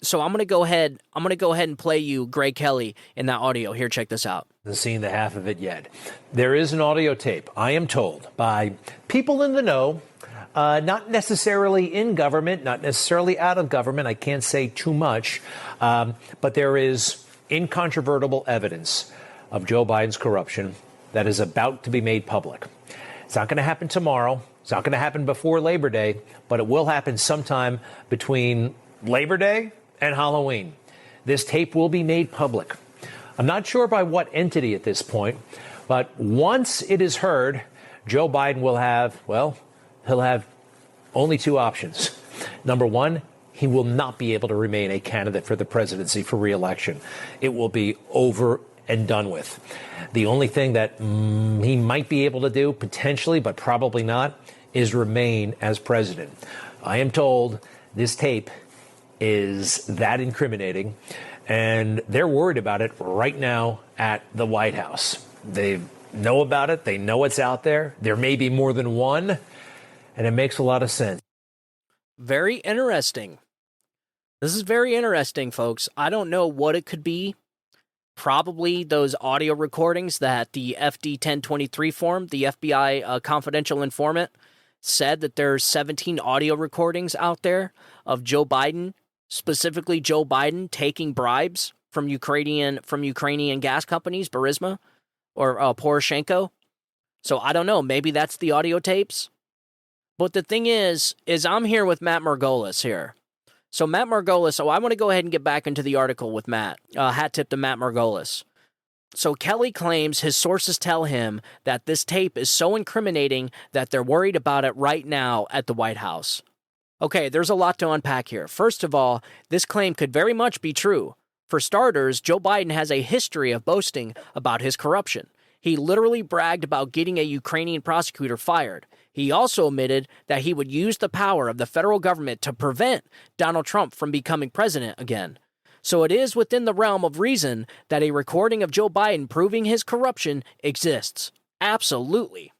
Speaker 2: So I'm going to go ahead and play you Greg Kelly in that audio. Here, check this out.
Speaker 3: Seen the half of it yet. There is an audio tape, I am told, by people in the know, not necessarily in government, not necessarily out of government. I can't say too much, but there is incontrovertible evidence of Joe Biden's corruption that is about to be made public. It's not going to happen tomorrow. It's not going to happen before Labor Day, but it will happen sometime between Labor Day and Halloween. This tape will be made public. I'm not sure by what entity at this point, but once it is heard, Joe Biden will have, he'll have only two options. Number one, he will not be able to remain a candidate for the presidency for re-election. It will be over and done with. The only thing that he might be able to do, potentially, but probably not, is remain as president. I am told this tape is that incriminating, and they're worried about it right now at the White House. They know about it. They know it's out there. There may be more than one, and it makes a lot of sense.
Speaker 2: Very interesting. This is very interesting, folks. I don't know what it could be. Probably those audio recordings that the FD 1023 form, the FBI confidential informant, said that there's 17 audio recordings out there of Joe Biden, specifically Joe Biden taking bribes from Ukrainian gas companies, Burisma or Poroshenko. So I don't know. Maybe that's the audio tapes. But the thing is I'm here with Matt Margolis here. So Matt Margolis, I want to go ahead and get back into the article with Matt. Hat tip to Matt Margolis. So Kelly claims his sources tell him that this tape is so incriminating that they're worried about it right now at the White House. Okay, there's a lot to unpack here. First of all, this claim could very much be true. For starters, Joe Biden has a history of boasting about his corruption. He literally bragged about getting a Ukrainian prosecutor fired. He also admitted that he would use the power of the federal government to prevent Donald Trump from becoming president again. So it is within the realm of reason that a recording of Joe Biden proving his corruption exists. Absolutely.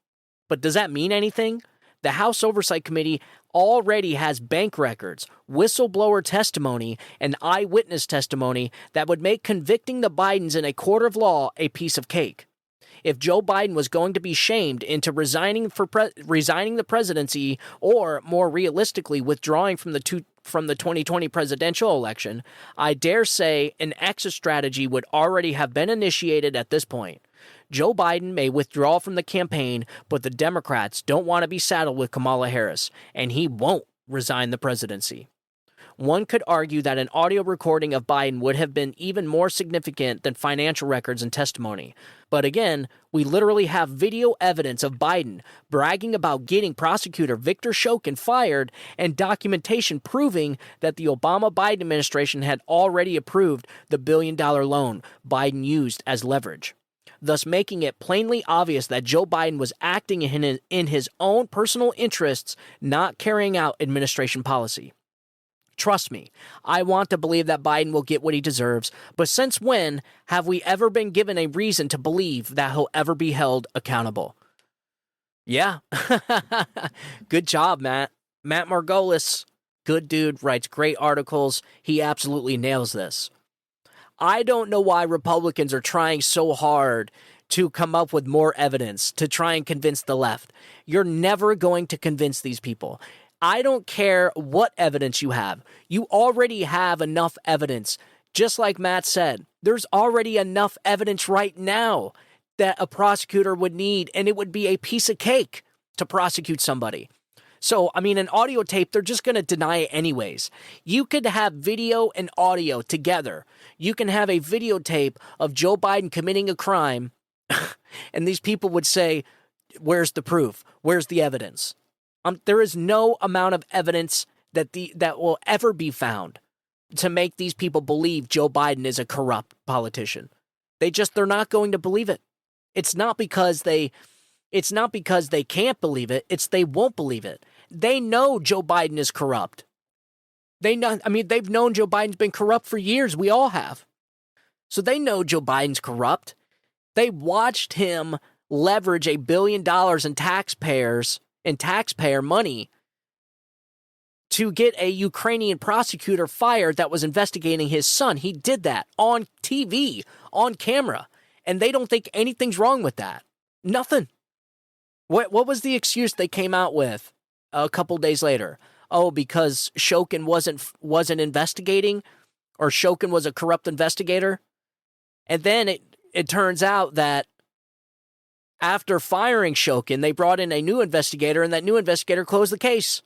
Speaker 2: But does that mean anything? The House Oversight Committee already has bank records, whistleblower testimony, and eyewitness testimony that would make convicting the Bidens in a court of law a piece of cake. If Joe Biden was going to be shamed into resigning the presidency, or more realistically withdrawing from the 2020 presidential election, I dare say an exit strategy would already have been initiated at this point. Joe Biden may withdraw from the campaign, but the Democrats don't want to be saddled with Kamala Harris, and he won't resign the presidency. One could argue that an audio recording of Biden would have been even more significant than financial records and testimony. But again, we literally have video evidence of Biden bragging about getting prosecutor Victor Shokin fired and documentation proving that the Obama-Biden administration had already approved the billion-dollar loan Biden used as leverage, thus making it plainly obvious that Joe Biden was acting in his own personal interests, not carrying out administration policy. Trust me, I want to believe that Biden will get what he deserves, but since when have we ever been given a reason to believe that he'll ever be held accountable? Yeah. Good job, Matt. Matt Margolis, good dude, writes great articles. He absolutely nails this. I don't know why Republicans are trying so hard to come up with more evidence to try and convince the left. You're never going to convince these people. I don't care what evidence you have. You already have enough evidence. Just like Matt said, there's already enough evidence right now that a prosecutor would need, and it would be a piece of cake to prosecute somebody. So, an audio tape, they're just going to deny it anyways. You could have video and audio together. You can have a videotape of Joe Biden committing a crime, and these people would say, where's the proof? Where's the evidence? There is no amount of evidence that will ever be found to make these people believe Joe Biden is a corrupt politician. They're not going to believe it. It's not because they It's not because they can't believe it, it's they won't believe it. They know Joe Biden is corrupt. They've known Joe Biden's been corrupt for years. We all have. So they know Joe Biden's corrupt. They watched him leverage $1 billion in taxpayer money to get a Ukrainian prosecutor fired that was investigating his son. He did that on TV, on camera, and they don't think anything's wrong with that. Nothing. What was the excuse they came out with a couple days later? Oh, because Shokin wasn't investigating, or Shokin was a corrupt investigator? And then it turns out that after firing Shokin, they brought in a new investigator, and that new investigator closed the case.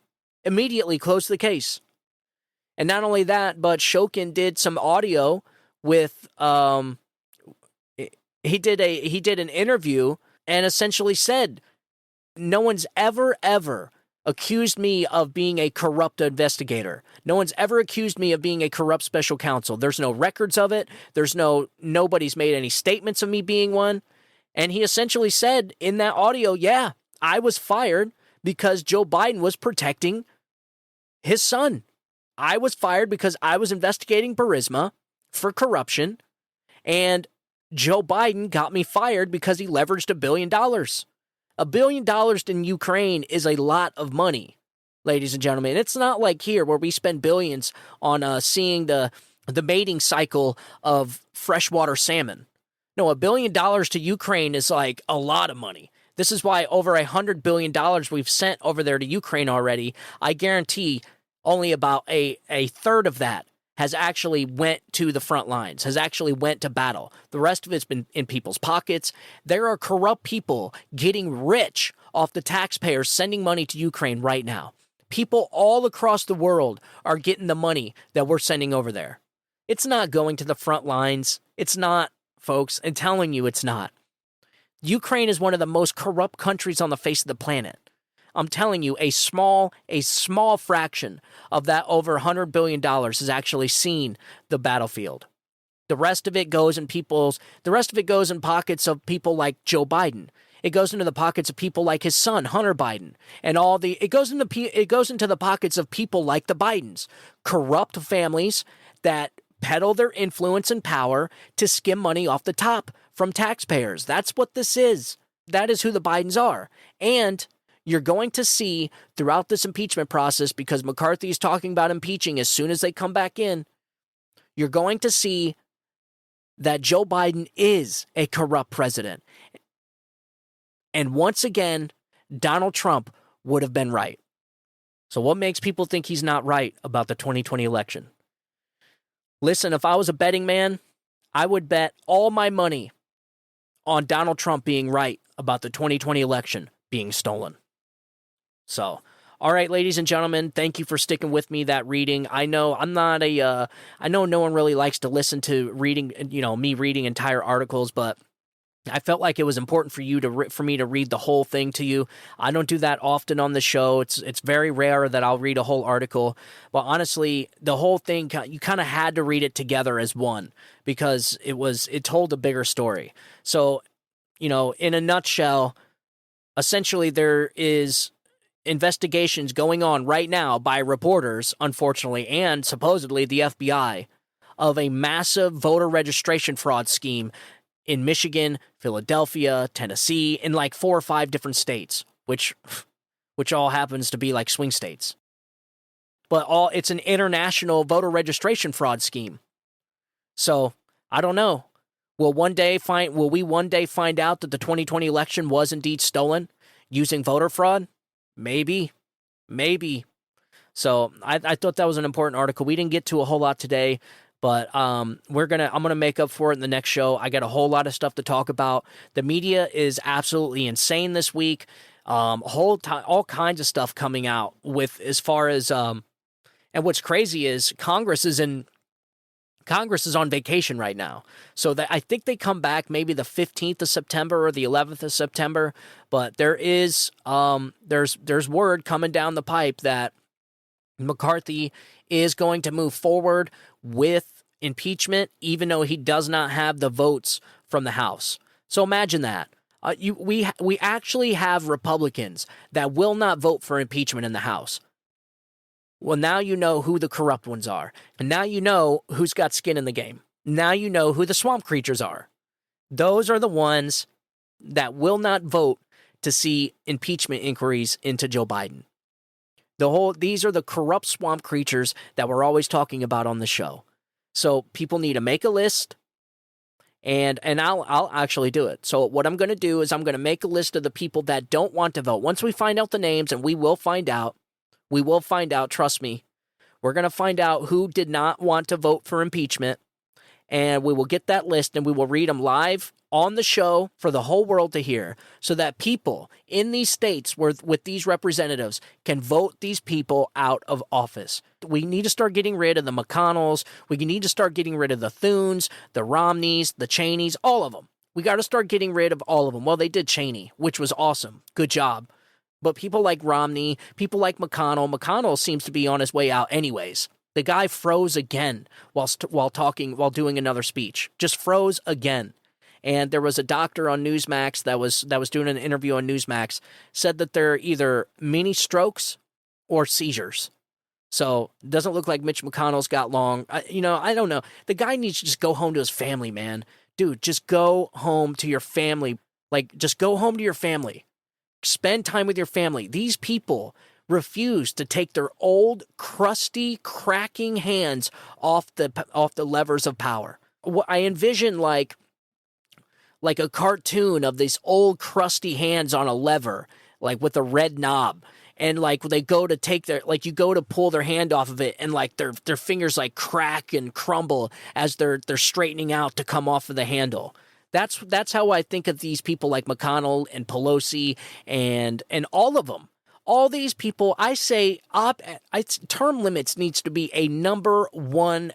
Speaker 2: Immediately closed the case. And not only that, but Shokin did some audio with he did an interview and essentially said, no one's ever accused me of being a corrupt investigator. No one's ever accused me of being a corrupt special counsel. There's no records of it. Nobody's made any statements of me being one. And he essentially said in that audio, yeah, I was fired because Joe Biden was protecting his son. I was fired because I was investigating Burisma for corruption, and Joe Biden got me fired because he leveraged $1 billion. $1 billion in Ukraine is a lot of money, ladies and gentlemen. It's not like here where we spend billions on seeing the mating cycle of freshwater salmon. No, $1 billion to Ukraine is like a lot of money. This is why over $100 billion we've sent over there to Ukraine already. I guarantee only about a third of that has actually went to the front lines, has actually went to battle. The rest of it's been in people's pockets. There are corrupt people getting rich off the taxpayers sending money to Ukraine right now. People all across the world are getting the money that we're sending over there. It's not going to the front lines. It's not, folks. I'm telling you it's not. Ukraine is one of the most corrupt countries on the face of the planet. I'm telling you, a small fraction of that over $100 billion has actually seen the battlefield. The rest of it goes in pockets of people like Joe Biden. It goes into the pockets of people like his son, Hunter Biden, and it goes into the pockets of people like the Bidens, corrupt families that peddle their influence and power to skim money off the top from taxpayers. That's what this is. That is who the Bidens are. And you're going to see throughout this impeachment process, because McCarthy is talking about impeaching as soon as they come back in, you're going to see that Joe Biden is a corrupt president. And once again, Donald Trump would have been right. So what makes people think he's not right about the 2020 election? Listen, if I was a betting man, I would bet all my money on Donald Trump being right about the 2020 election being stolen. So, all right, ladies and gentlemen, thank you for sticking with me that reading. I know I know no one really likes to listen to reading, me reading entire articles, but I felt like it was important for me to read the whole thing to you. I don't do that often on the show. It's very rare that I'll read a whole article. But honestly, the whole thing, you kind of had to read it together as one because it told a bigger story. So, in a nutshell, essentially there is investigations going on right now by reporters, unfortunately, and supposedly the FBI of a massive voter registration fraud scheme in Michigan, Philadelphia, Tennessee, in like 4 or 5 different states, which all happens to be like swing states. But it's an international voter registration fraud scheme. So, I don't know. Will we one day find out that the 2020 election was indeed stolen using voter fraud? Maybe. So, I thought that was an important article. We didn't get to a whole lot today. But I'm gonna make up for it in the next show. I got a whole lot of stuff to talk about. The media is absolutely insane this week. All kinds of stuff coming out with as far as and what's crazy is Congress is on vacation right now. So I think they come back maybe the 15th of September or the 11th of September. But there is there's word coming down the pipe that McCarthy is going to move forward with impeachment, even though he does not have the votes from the House. So imagine that. We actually have Republicans that will not vote for impeachment in the House. Well, now you know who the corrupt ones are. And now you know who's got skin in the game. Now you know who the swamp creatures are. Those are the ones that will not vote to see impeachment inquiries into Joe Biden. These are the corrupt swamp creatures that we're always talking about on the show. So people need to make a list, and I'll actually do it. So what I'm going to do is I'm going to make a list of the people that don't want to vote. Once we find out the names, and we will find out, trust me, we're going to find out who did not want to vote for impeachment, and we will get that list, and we will read them live on the show for the whole world to hear, so that people in these states with these representatives can vote these people out of office. We need to start getting rid of the McConnells. We need to start getting rid of the Thunes, the Romneys, the Cheneys, all of them. We got to start getting rid of all of them. Well, they did Cheney, which was awesome. Good job. But people like Romney, people like McConnell seems to be on his way out anyways. The guy froze again while doing another speech. Just froze again. And there was a doctor on Newsmax that was doing an interview on Newsmax, said that they're either mini strokes or seizures. So it doesn't look like Mitch McConnell's got long. I don't know. The guy needs to just go home to his family, man. Dude, just go home to your family. Just go home to your family. Spend time with your family. These people refuse to take their old, crusty, cracking hands off the levers of power. I envision like a cartoon of these old crusty hands on a lever, like with a red knob. And they go to take you go to pull their hand off of it, and their fingers crack and crumble as they're straightening out to come off of the handle. That's how I think of these people like McConnell and Pelosi and all of them. All these people, I say, term limits needs to be a number one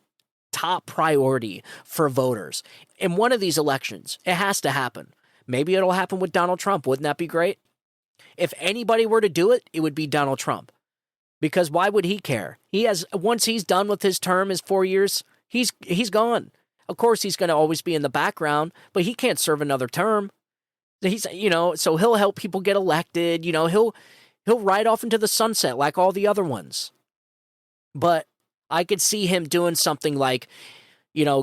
Speaker 2: top priority for voters in one of these elections. It has to happen. Maybe it'll happen with Donald Trump. Wouldn't that be great? If anybody were to do it, it would be Donald Trump. Because why would he care? Once he's done with his term, his 4 years, he's gone. Of course, he's going to always be in the background, but he can't serve another term. So he'll help people get elected. He'll ride off into the sunset like all the other ones. But I could see him doing something like,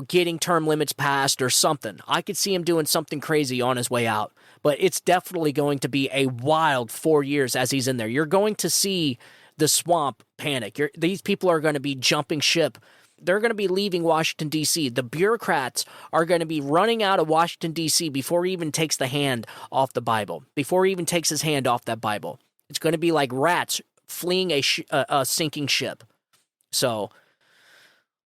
Speaker 2: getting term limits passed or something. I could see him doing something crazy on his way out. But it's definitely going to be a wild 4 years as he's in there. You're going to see the swamp panic. These people are going to be jumping ship. They're going to be leaving Washington, D.C. The bureaucrats are going to be running out of Washington, D.C. before he even takes the hand off the Bible, before he even takes his hand off that Bible. It's going to be like rats fleeing a sinking ship. So,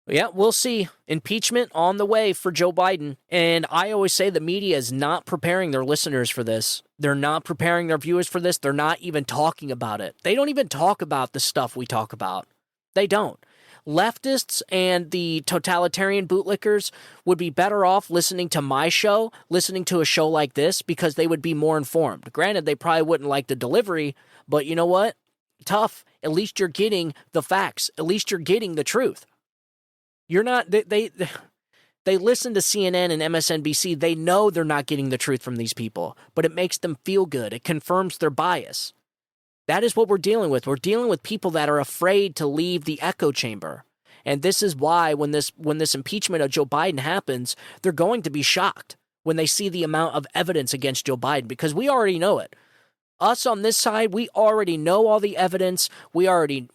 Speaker 2: yeah, we'll see. Impeachment on the way for Joe Biden. And I always say the media is not preparing their listeners for this. They're not preparing their viewers for this. They're not even talking about it. They don't even talk about the stuff we talk about. They don't. Leftists and the totalitarian bootlickers would be better off listening to my show, listening to a show like this, because they would be more informed. Granted, they probably wouldn't like the delivery, but you know what? Tough. At least you're getting the facts. At least you're getting the truth. You're not, they listen to CNN and MSNBC. They know they're not getting the truth from these people, but it makes them feel good. It confirms their bias. That is what we're dealing with. We're dealing with people that are afraid to leave the echo chamber. And this is why when this impeachment of Joe Biden happens, they're going to be shocked when they see the amount of evidence against Joe Biden, because we already know it. Us on this side, we already know all the evidence. We already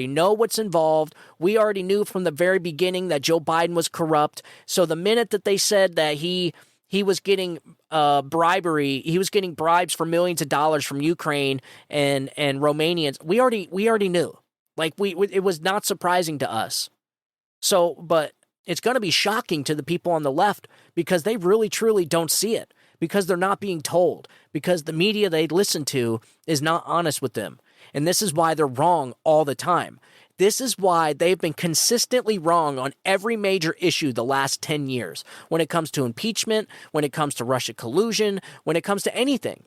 Speaker 2: know what's involved. We already knew from the very beginning that Joe Biden was corrupt. So the minute that they said that he was getting bribery, he was getting bribes for millions of dollars from Ukraine and Romanians, we already knew. It was not surprising to us. So, but it's going to be shocking to the people on the left, because they really truly don't see it, because they're not being told, because the media they listen to is not honest with them. And this is why they're wrong all the time. This is why they've been consistently wrong on every major issue the last 10 years. When it comes to impeachment, when it comes to Russia collusion, when it comes to anything.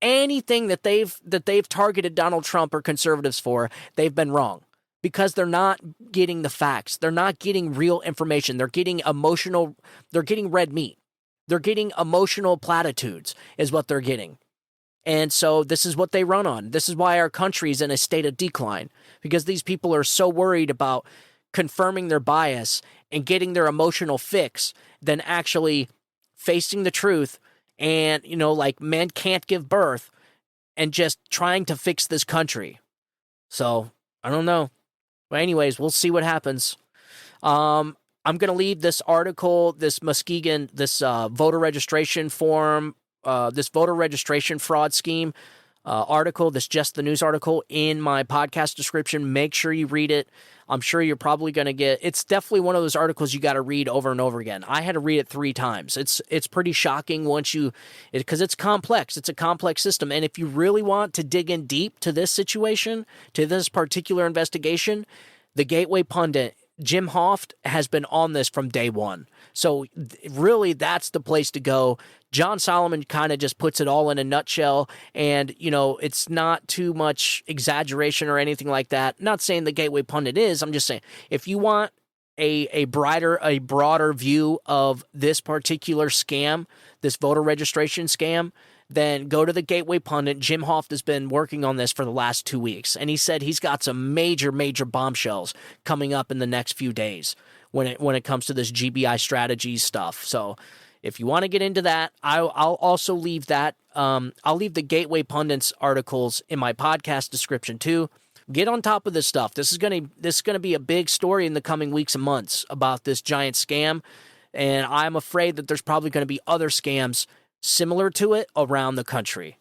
Speaker 2: Anything that they've targeted Donald Trump or conservatives for, they've been wrong. Because they're not getting the facts. They're not getting real information. They're getting emotional. They're getting red meat. They're getting emotional platitudes is what they're getting. And so this is what they run on. This is why our country is in a state of decline, because these people are so worried about confirming their bias and getting their emotional fix than actually facing the truth and, like men can't give birth and just trying to fix this country. So I don't know. But anyways, we'll see what happens. I'm going to leave this article, this Muskegon, this voter registration form, this voter registration fraud scheme article, this Just the News article in my podcast description. Make sure you read it. I'm sure you're probably going to it's definitely one of those articles you got to read over and over again. I had to read it 3 times. It's pretty shocking because it's complex. It's a complex system. And if you really want to dig in deep to this situation, to this particular investigation, the Gateway pundit, Jim Hoft, has been on this from day one. So really, that's the place to go. John Solomon kind of just puts it all in a nutshell, and, it's not too much exaggeration or anything like that. Not saying the Gateway pundit is. I'm just saying, if you want a broader view of this particular scam, this voter registration scam, then go to the Gateway pundit. Jim Hoft has been working on this for the last 2 weeks, and he said he's got some major bombshells coming up in the next few days when it comes to this GBI strategies stuff. So if you want to get into that, I'll also leave that. I'll leave the Gateway pundits articles in my podcast description too. Get on top of this stuff. This is gonna be a big story in the coming weeks and months about this giant scam, and I'm afraid that there's probably going to be other scams similar to it around the country.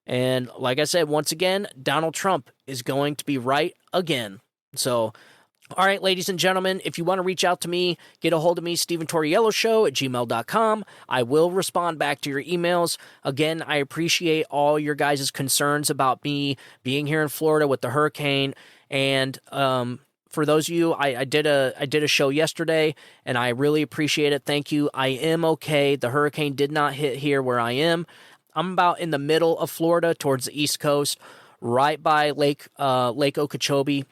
Speaker 2: And like I said, once again, Donald Trump is going to be right again. So, all right, ladies and gentlemen, if you want to reach out to me, get a hold of me, StephenTaurielloShow@gmail.com. I will respond back to your emails. Again, I appreciate all your guys' concerns about me being here in Florida with the hurricane. And for those of you, I did a show yesterday, and I really appreciate it. Thank you. I am okay. The hurricane did not hit here where I am. I'm about in the middle of Florida towards the East Coast, right by Lake Okeechobee.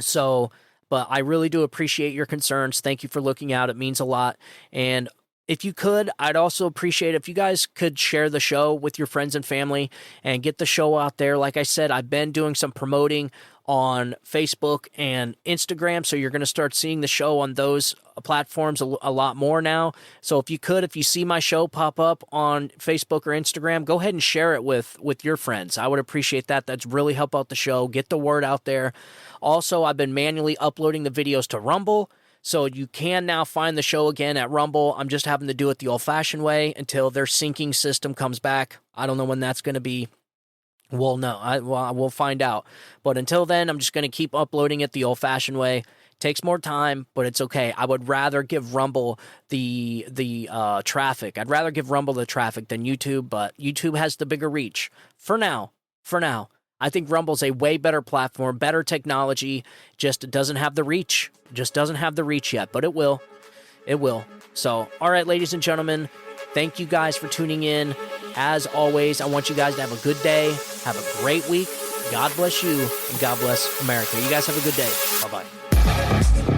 Speaker 2: So, but I really do appreciate your concerns. Thank you for looking out. It means a lot. And if you could, I'd also appreciate if you guys could share the show with your friends and family and get the show out there. Like I said, I've been doing some promoting on Facebook and Instagram, so you're going to start seeing the show on those platforms a lot more now. So if you see my show pop up on Facebook or Instagram, go ahead and share it with your friends. I would appreciate that. That's really help out the show, get the word out there. Also, I've been manually uploading the videos to Rumble, so you can now find the show again at Rumble. I'm just having to do it the old-fashioned way until their syncing system comes back. I don't know when that's going to be. We'll find out. But until then, I'm just going to keep uploading it the old-fashioned way. Takes more time, but it's okay. I would rather give Rumble the traffic. I'd rather give Rumble the traffic than YouTube, but YouTube has the bigger reach. For now. I think Rumble's a way better platform, better technology, just doesn't have the reach. Just doesn't have the reach yet, but it will. It will. So, all right, ladies and gentlemen, thank you guys for tuning in. As always, I want you guys to have a good day, have a great week. God bless you, and God bless America. You guys have a good day. Bye-bye.